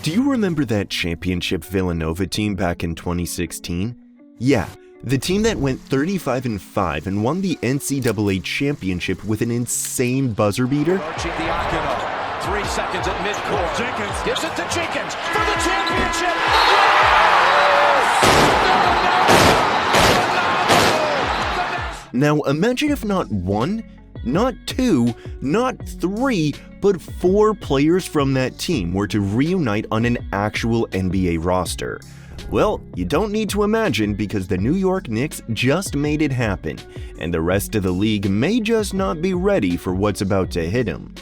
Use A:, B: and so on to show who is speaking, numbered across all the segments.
A: Do you remember that championship Villanova team back in 2016? Yeah, the team that went 35-5 and won the NCAA Championship with an insane buzzer beater?
B: 3 seconds at midcourt. Jenkins gives it to Jenkins for the championship.
A: Now imagine if not one, not two, not three, but 4 players from that team were to reunite on an actual NBA roster. Well, you don't need to imagine because the New York Knicks just made it happen, and the rest of the league may just not be ready for what's about to hit them.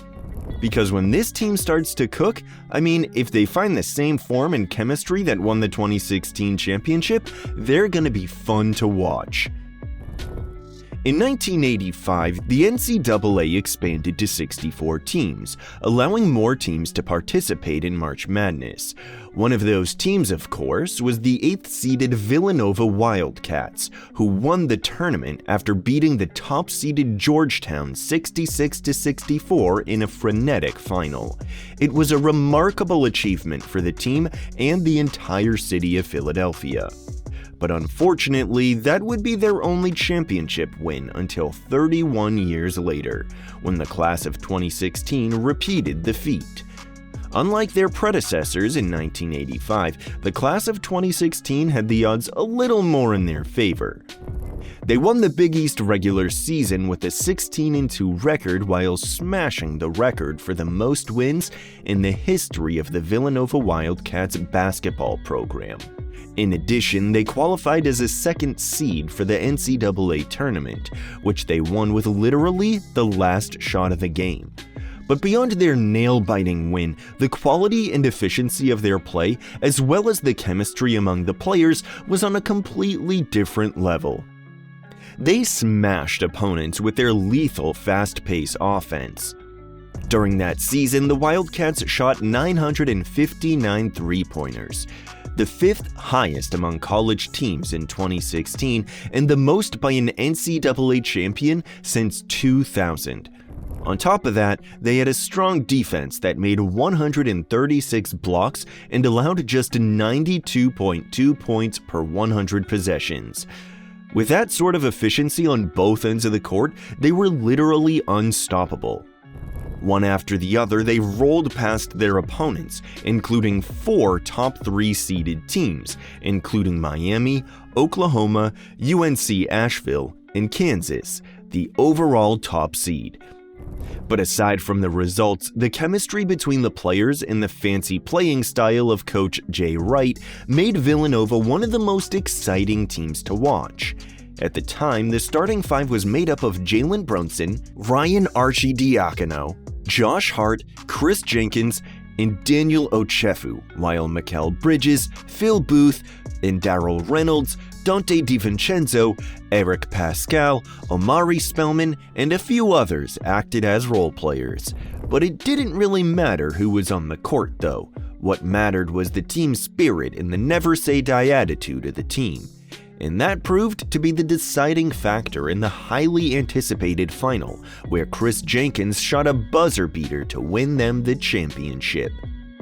A: Because when this team starts to cook, I mean, if they find the same form and chemistry that won the 2016 championship, they're gonna be fun to watch. In 1985, the NCAA expanded to 64 teams, allowing more teams to participate in March Madness. One of those teams, of course, was the 8th-seeded Villanova Wildcats, who won the tournament after beating the top-seeded Georgetown 66-64 in a frenetic final. It was a remarkable achievement for the team and the entire city of Philadelphia. But unfortunately, that would be their only championship win until 31 years later, when the class of 2016 repeated the feat. Unlike their predecessors in 1985, the class of 2016 had the odds a little more in their favor. They won the Big East regular season with a 16-2 record while smashing the record for the most wins in the history of the Villanova Wildcats basketball program. In addition, they qualified as a 2nd seed for the NCAA tournament, which they won with literally the last shot of the game. But beyond their nail-biting win, the quality and efficiency of their play, as well as the chemistry among the players, was on a completely different level. They smashed opponents with their lethal fast-paced offense. During that season, the Wildcats shot 959 three-pointers, the 5th highest among college teams in 2016 and the most by an NCAA champion since 2000. On top of that, they had a strong defense that made 136 blocks and allowed just 92.2 points per 100 possessions. With that sort of efficiency on both ends of the court, they were literally unstoppable. One after the other, they rolled past their opponents, including 4 top 3 seeded teams, including Miami, Oklahoma, UNC Asheville, and Kansas, the overall top seed. But aside from the results, the chemistry between the players and the fancy playing style of Coach Jay Wright made Villanova one of the most exciting teams to watch. At the time, the starting 5 was made up of Jalen Brunson, Ryan Arcidiacono, Josh Hart, Chris Jenkins, and Daniel Ochefu, while Mikal Bridges, Phil Booth, and Darrell Reynolds, Dante DiVincenzo, Eric Pascal, Omari Spellman, and a few others acted as role players. But it didn't really matter who was on the court though. What mattered was the team spirit and the never-say-die attitude of the team. And that proved to be the deciding factor in the highly anticipated final, where Chris Jenkins shot a buzzer beater to win them the championship.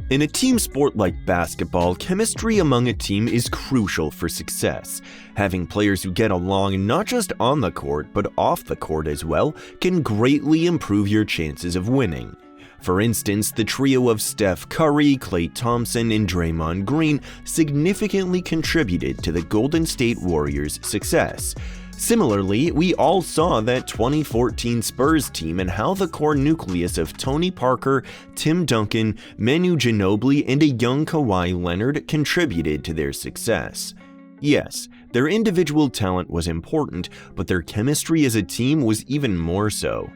A: In a team sport like basketball, chemistry among a team is crucial for success. Having players who get along not just on the court, but off the court as well, can greatly improve your chances of winning. For instance, the trio of Steph Curry, Klay Thompson, and Draymond Green significantly contributed to the Golden State Warriors' success. Similarly, we all saw that 2014 Spurs team and how the core nucleus of Tony Parker, Tim Duncan, Manu Ginobili, and a young Kawhi Leonard contributed to their success. Yes, their individual talent was important, but their chemistry as a team was even more so.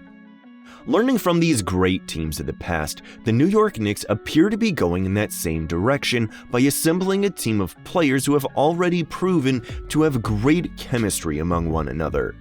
A: Learning from these great teams of the past, the New York Knicks appear to be going in that same direction by assembling a team of players who have already proven to have great chemistry among one another.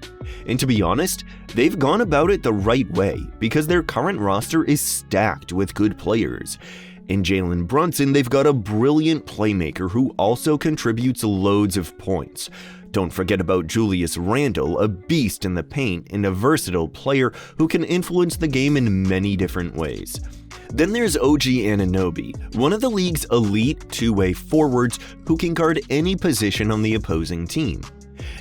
A: And to be honest, they've gone about it the right way because their current roster is stacked with good players. In Jalen Brunson, they've got a brilliant playmaker who also contributes loads of points. Don't forget about Julius Randle, a beast in the paint and a versatile player who can influence the game in many different ways. Then there's OG Anunoby, one of the league's elite two-way forwards who can guard any position on the opposing team.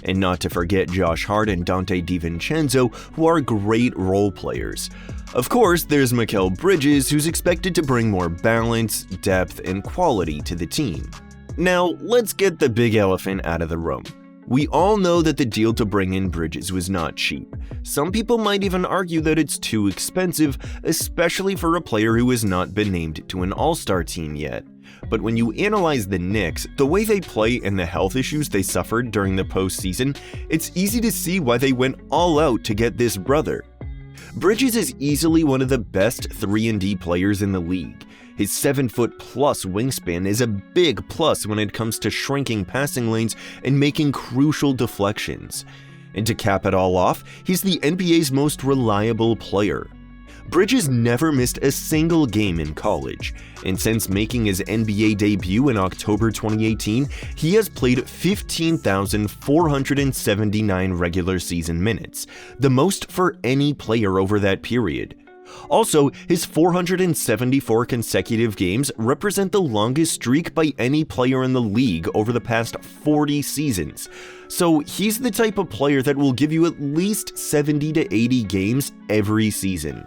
A: And not to forget Josh Hart and Dante DiVincenzo, who are great role players. Of course, there's Mikal Bridges, who's expected to bring more balance, depth, and quality to the team. Now, let's get the big elephant out of the room. We all know that the deal to bring in Bridges was not cheap. Some people might even argue that it's too expensive, especially for a player who has not been named to an All-Star team yet. But when you analyze the Knicks, the way they play and the health issues they suffered during the postseason, it's easy to see why they went all out to get this brother. Bridges is easily one of the best 3-and-D players in the league. His 7-foot-plus wingspan is a big plus when it comes to shrinking passing lanes and making crucial deflections. And to cap it all off, he's the NBA's most reliable player. Bridges never missed a single game in college, and since making his NBA debut in October 2018, he has played 15,479 regular season minutes, the most for any player over that period. Also, his 474 consecutive games represent the longest streak by any player in the league over the past 40 seasons. So he's the type of player that will give you at least 70 to 80 games every season.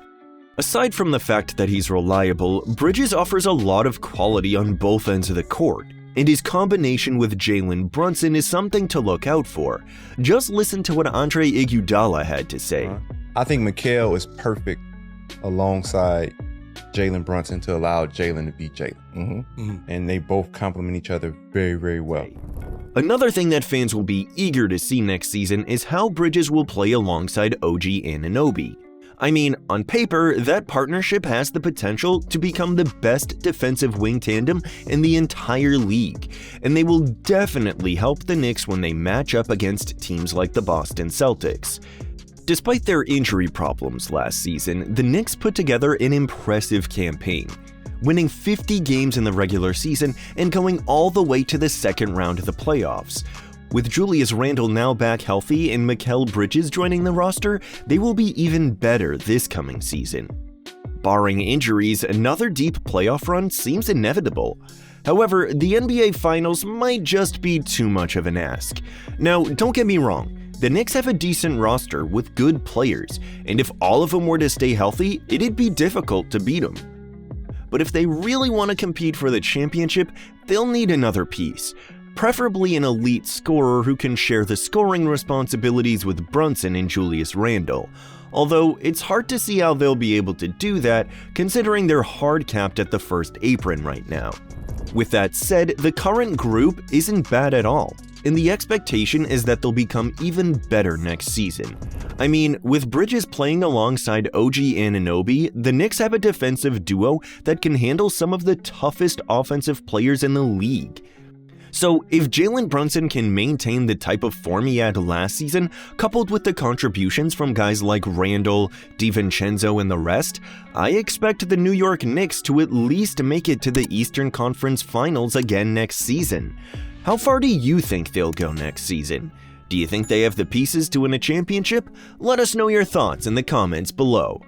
A: Aside from the fact that he's reliable, Bridges offers a lot of quality on both ends of the court, and his combination with Jalen Brunson is something to look out for. Just listen to what Andre Iguodala had to say.
C: I think Mikal is perfect alongside Jalen Brunson to allow Jalen to beat Jalen. And they both complement each other very, very well.
A: Another thing that fans will be eager to see next season is how Bridges will play alongside OG Anunoby. I mean, on paper, that partnership has the potential to become the best defensive wing tandem in the entire league, and they will definitely help the Knicks when they match up against teams like the Boston Celtics. Despite their injury problems last season, the Knicks put together an impressive campaign, winning 50 games in the regular season and going all the way to the second round of the playoffs. With Julius Randle now back healthy and Mikal Bridges joining the roster, they will be even better this coming season. Barring injuries, another deep playoff run seems inevitable. However, the NBA Finals might just be too much of an ask. Now, don't get me wrong, the Knicks have a decent roster with good players, and if all of them were to stay healthy, it'd be difficult to beat them. But if they really want to compete for the championship, they'll need another piece. Preferably an elite scorer who can share the scoring responsibilities with Brunson and Julius Randle, although it's hard to see how they'll be able to do that considering they're hard capped at the first apron right now. With that said, the current group isn't bad at all, and the expectation is that they'll become even better next season. I mean, with Bridges playing alongside OG Anunoby, the Knicks have a defensive duo that can handle some of the toughest offensive players in the league. So if Jalen Brunson can maintain the type of form he had last season, coupled with the contributions from guys like Randle, DiVincenzo, and the rest, I expect the New York Knicks to at least make it to the Eastern Conference Finals again next season. How far do you think they'll go next season? Do you think they have the pieces to win a championship? Let us know your thoughts in the comments below.